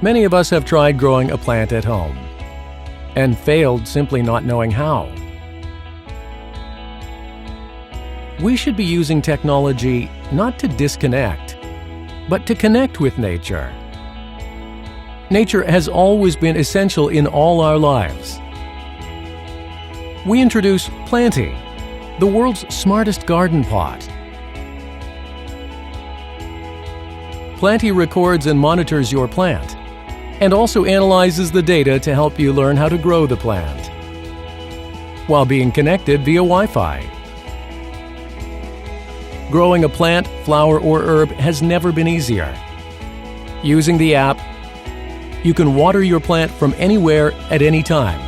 Many of us have tried growing a plant at home and failed simply not knowing how. We should be using technology not to disconnect, but to connect with nature. Nature has always been essential in all our lives. We introduce Planty, the world's smartest garden pot. Planty records and monitors your plant, and also analyzes the data to help you learn how to grow the plant, while being connected via Wi-Fi. Growing a plant, flower, or herb has never been easier. Using the app, you can water your plant from anywhere at any time.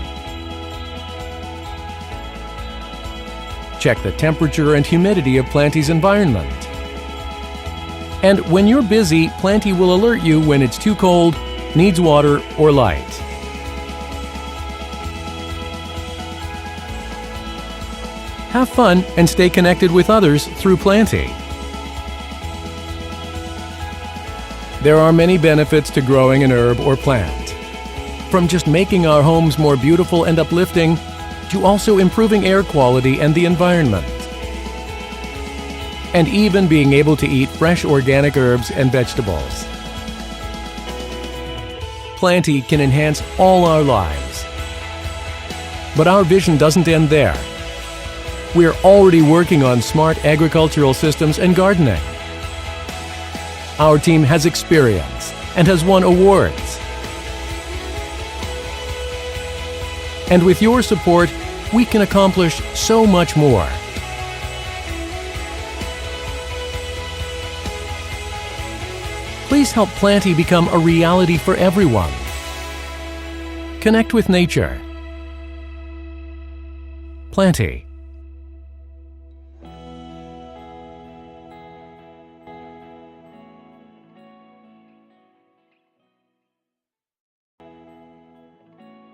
Check the temperature and humidity of Planty's environment. And when you're busy, Planty will alert you when it's too cold, needs water, or light. Have fun and stay connected with others through Planty. There are many benefits to growing an herb or plant, from just making our homes more beautiful and uplifting to also improving air quality and the environment, and even being able to eat fresh organic herbs and vegetables. Planty can enhance all our lives. But our vision doesn't end there. We're already working on smart agricultural systems and gardening. Our team has experience and has won awards. And with your support, we can accomplish so much more. Please help Planty become a reality for everyone. Connect with nature. Planty.